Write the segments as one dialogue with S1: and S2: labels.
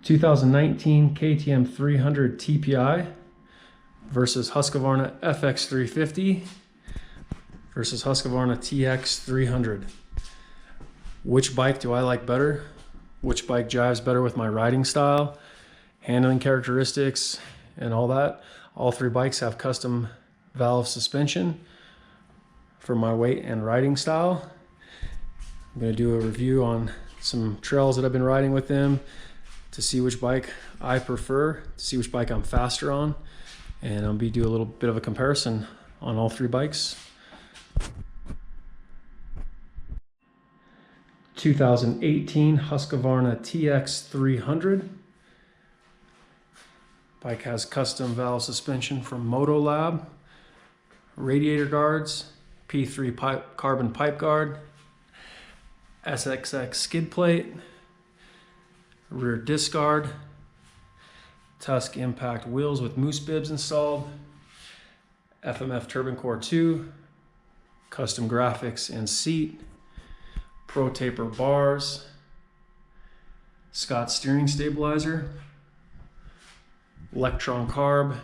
S1: 2019 KTM 300 TPI versus Husqvarna Fx 350 versus Husqvarna Tx 300. Which bike do I like better? Which bike jives better with my riding style, handling characteristics, and all that? All three bikes have custom valve suspension for my weight and riding style. I'm going to do a review on some trails that I've been riding with them to see which bike I prefer, to see which bike I'm faster on, and I'll do a little bit of a comparison on all three bikes. 2018 Husqvarna Tx 300. Bike has custom valve suspension from MotoLab, radiator guards, P3 carbon pipe guard, SXX skid plate, rear disc guard, Tusk impact wheels with moose bibs installed, FMF turbine core 2, custom graphics and seat, Pro Taper bars, Scott steering stabilizer, Electron carb,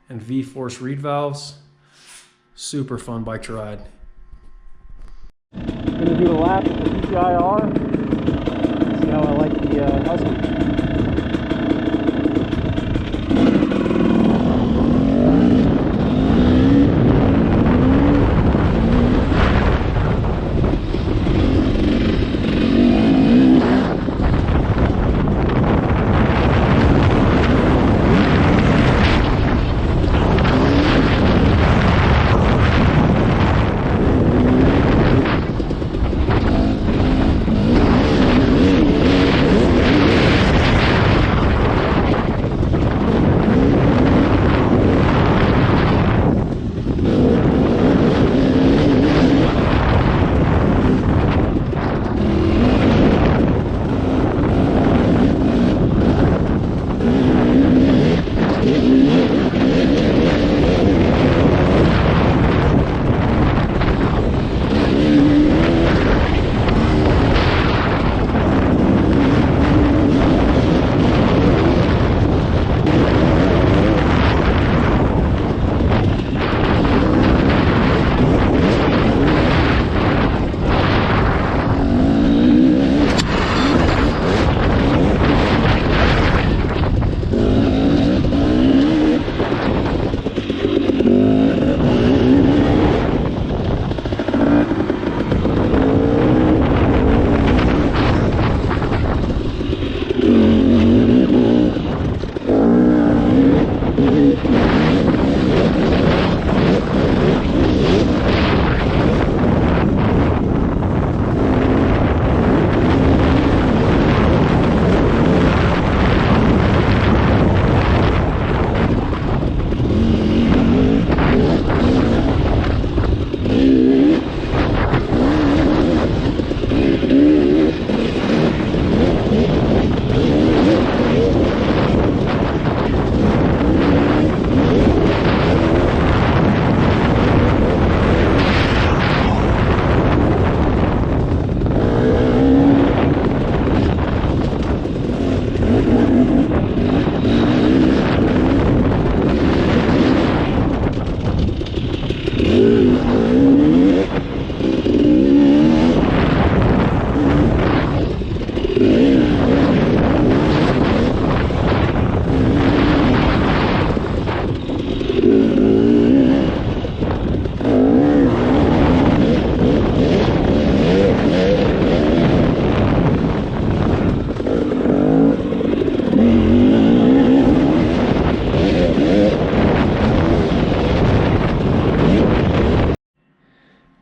S1: and V-Force reed valves. Super fun bike to ride.
S2: I'm going to do a lap of the PTIR, see how I like the Husky.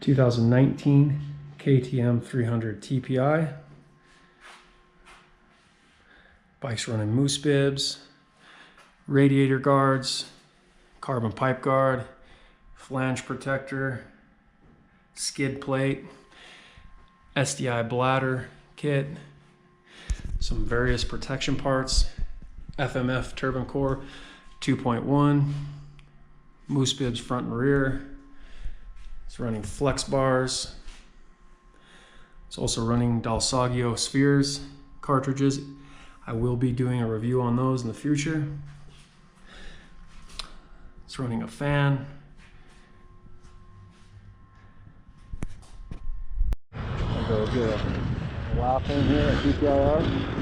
S1: (2019) KTM 300 TPI. Bike's running moose bibs, radiator guards, carbon pipe guard, flange protector, skid plate, SDI bladder kit, some various protection parts, FMF turbine core 2.1, moose bibs front and rear. It's running flex bars. It's also running Dalsagio spheres cartridges. I will be doing a review on those in the future. It's running a fan.
S2: I'll go get a wow thing here at TPIR.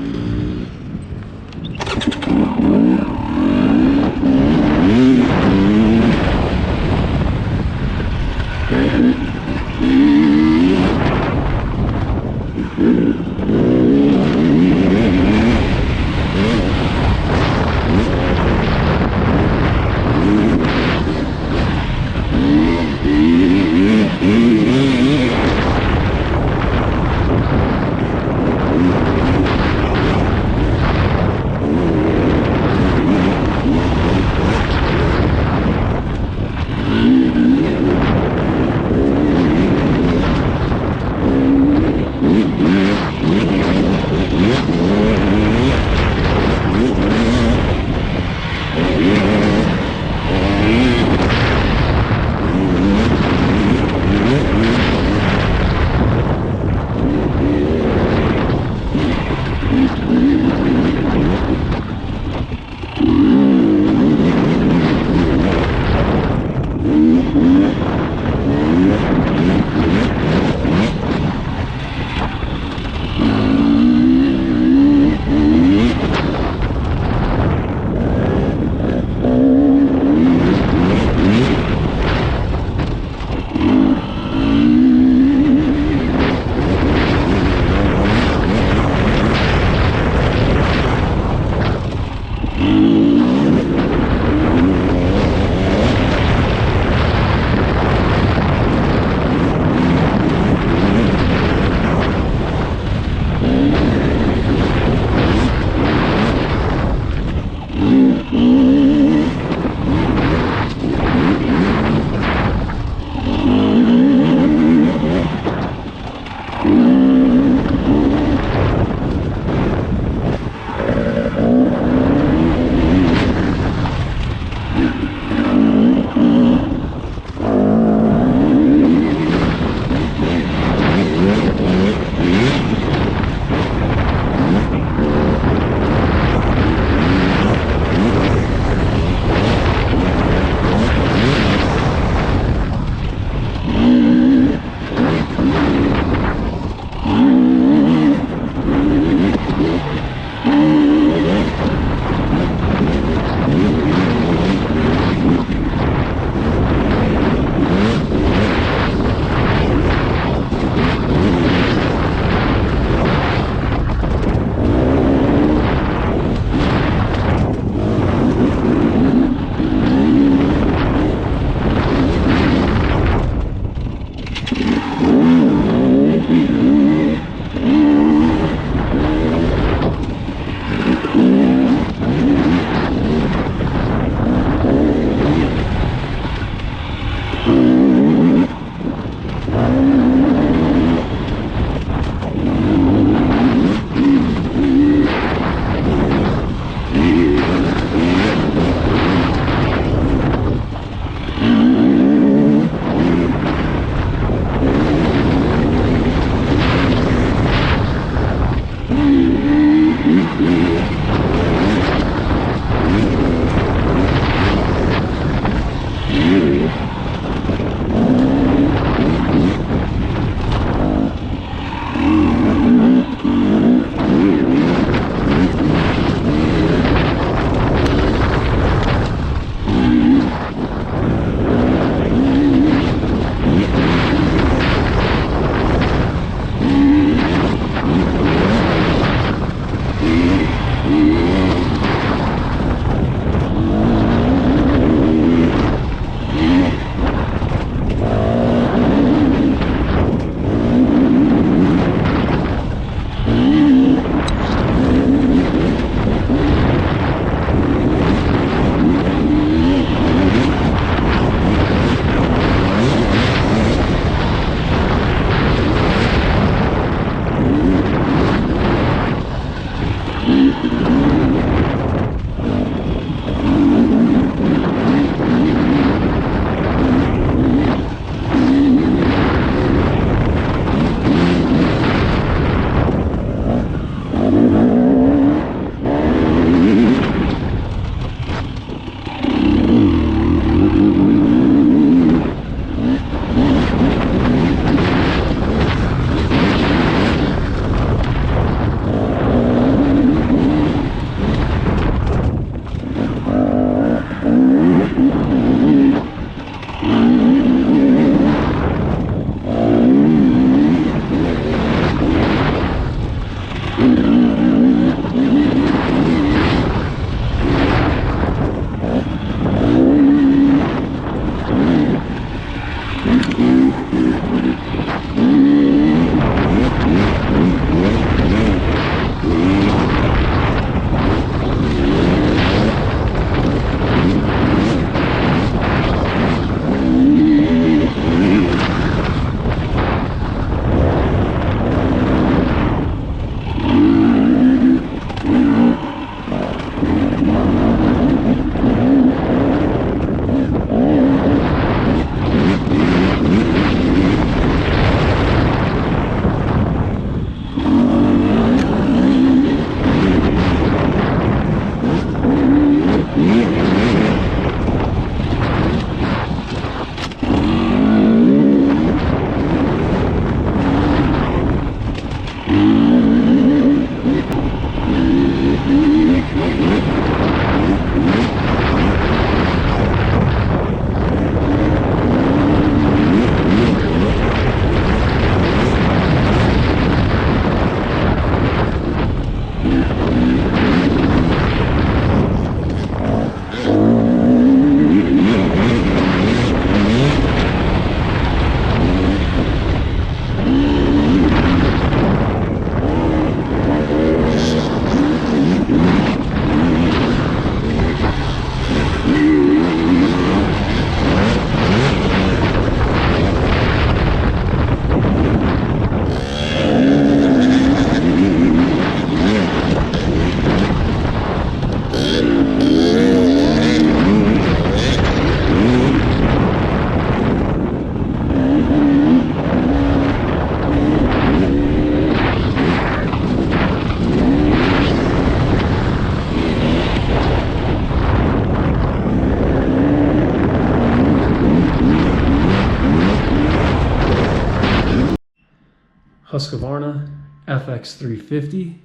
S1: Husqvarna Fx 350.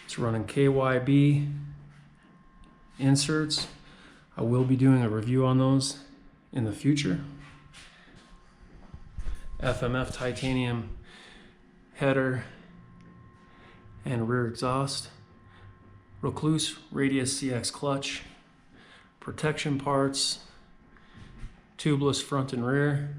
S1: It's running KYB inserts. I will be doing a review on those in the future. FMF titanium header and rear exhaust. Recluse Radius CX clutch. Protection parts. Tubeless front and rear.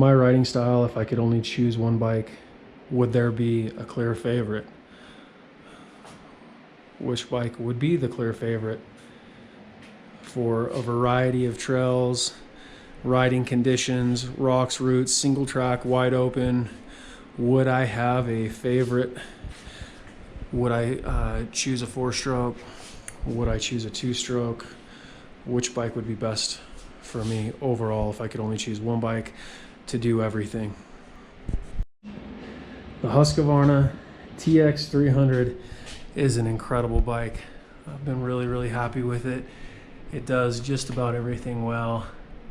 S1: my riding style, if I could only choose one bike, would there be a clear favorite? Which bike would be the clear favorite for a variety of trails, riding conditions, rocks, roots, single track, wide open? Would I have a favorite? Would I choose a 4-stroke? Would I choose a 2-stroke? Which bike would be best for me overall if I could only choose one bike to do everything? The Husqvarna Tx 300 is an incredible bike. I've been really happy with it. It does just about everything well.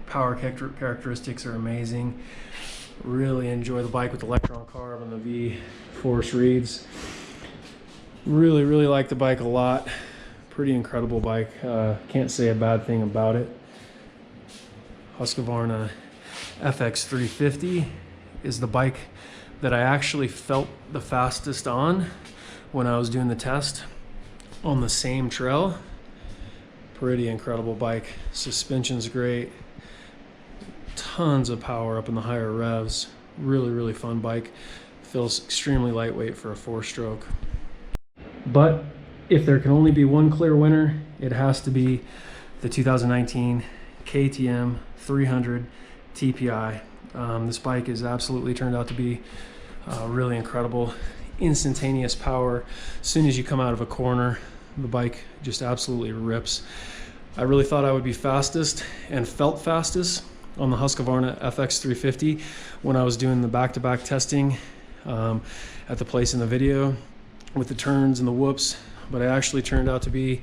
S1: Power characteristics are amazing. Really enjoy the bike with the electron carb and the V force reeds. Really like the bike a lot. Pretty incredible bike. Can't say a bad thing about it. Husqvarna Fx 350 is the bike that I actually felt the fastest on when I was doing the test on the same trail. Pretty incredible bike. Suspension's great. Tons of power up in the higher revs. Really fun bike. Feels extremely lightweight for a 4-stroke. But if there can only be one clear winner, it has to be the 2019 KTM 300 TPI. This bike has absolutely turned out to be really incredible. Instantaneous power. As soon as you come out of a corner, the bike just absolutely rips. I really thought I would be fastest and felt fastest on the Husqvarna Fx 350 when I was doing the back-to-back testing at the place in the video with the turns and the whoops, but I actually turned out to be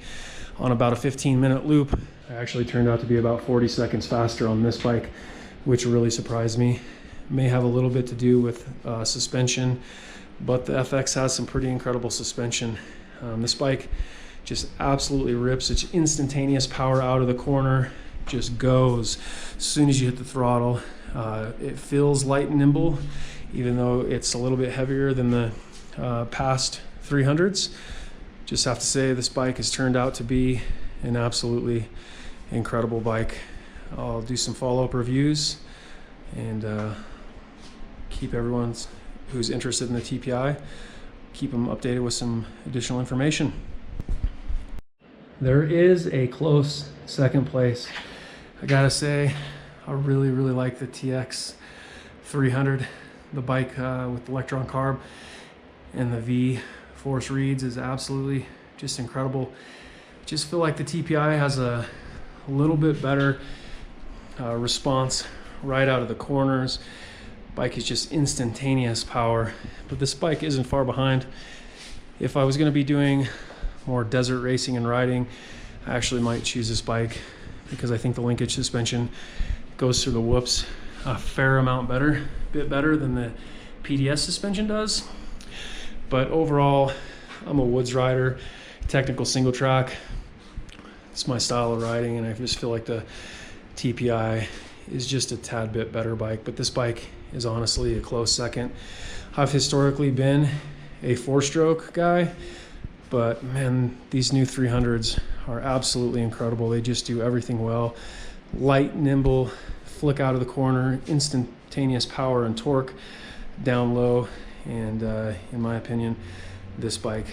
S1: on about a 15-minute loop. I actually turned out to be about 40 seconds faster on this bike, which really surprised me. May have a little bit to do with suspension, but the FX has some pretty incredible suspension. This bike just absolutely rips. It's instantaneous power out of the corner, just goes as soon as you hit the throttle. It feels light and nimble, even though it's a little bit heavier than the past 300s. Just have to say this bike has turned out to be an absolutely incredible bike. I'll do some follow-up reviews and keep everyone who's interested in the TPI, keep them updated with some additional information. There is a close second place. I gotta say, I really like the TX 300. The bike with the electron carb and the V force reeds is absolutely just incredible. Just feel like the TPI has a little bit better response right out of the corners. Bike is just instantaneous power, but this bike isn't far behind. If I was going to be doing more desert racing and riding, I actually might choose this bike because I think the linkage suspension goes through the whoops a fair amount better, bit better than the PDS suspension does. But overall, I'm a woods rider, technical single track. It's my style of riding, and I just feel like the TPI is just a tad bit better bike, but this bike is honestly a close second. I've historically been a 4-stroke guy, but man, these new 300s are absolutely incredible. They just do everything well. Light, nimble, flick out of the corner, instantaneous power and torque down low, and in my opinion, this bike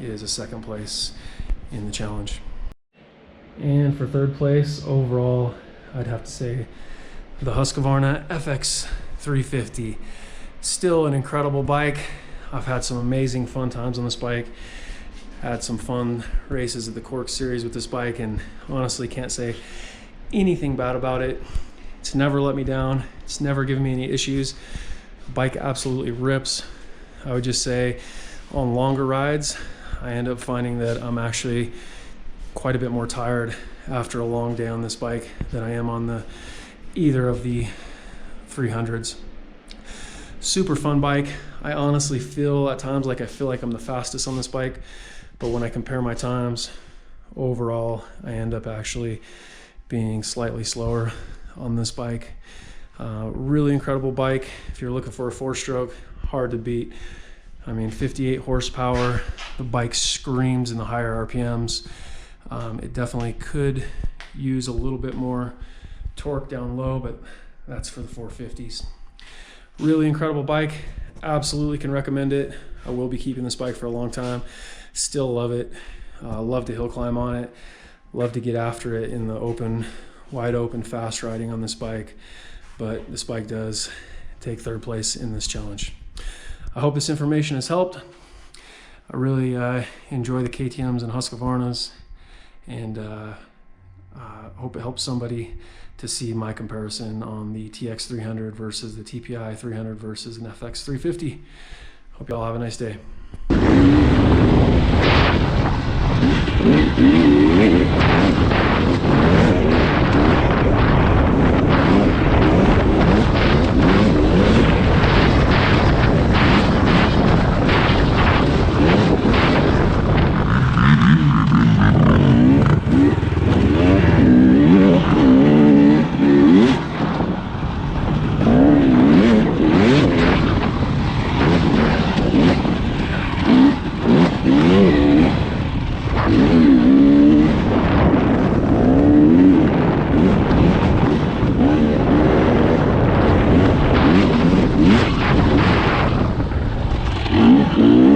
S1: is a second place in the challenge. And for third place overall, I'd have to say the Husqvarna Fx 350. Still an incredible bike. I've had some amazing fun times on this bike. Had some fun races at the Cork Series with this bike, and honestly can't say anything bad about it. It's never let me down. It's never given me any issues. The bike absolutely rips. I would just say on longer rides, I end up finding that I'm actually quite a bit more tired after a long day on this bike than I am on either of the 300s. Super fun bike. I honestly feel at times like I'm the fastest on this bike, but when I compare my times overall, I end up actually being slightly slower on this bike. Really incredible bike. If you're looking for a 4-stroke, hard to beat. I mean, 58 horsepower. The bike screams in the higher RPMs. It definitely could use a little bit more torque down low, but that's for the 450s. Really incredible bike. Absolutely can recommend it. I will be keeping this bike for a long time. Still love it. Love to hill climb on it. Love to get after it in the open, wide open, fast riding on this bike. But this bike does take third place in this challenge. I hope this information has helped. I really enjoy the KTMs and Husqvarnas, and hope it helps somebody to see my comparison on the TX 300 versus the TPI 300 versus an FX 350. Hope you all have a nice day.
S3: Mm-hmm.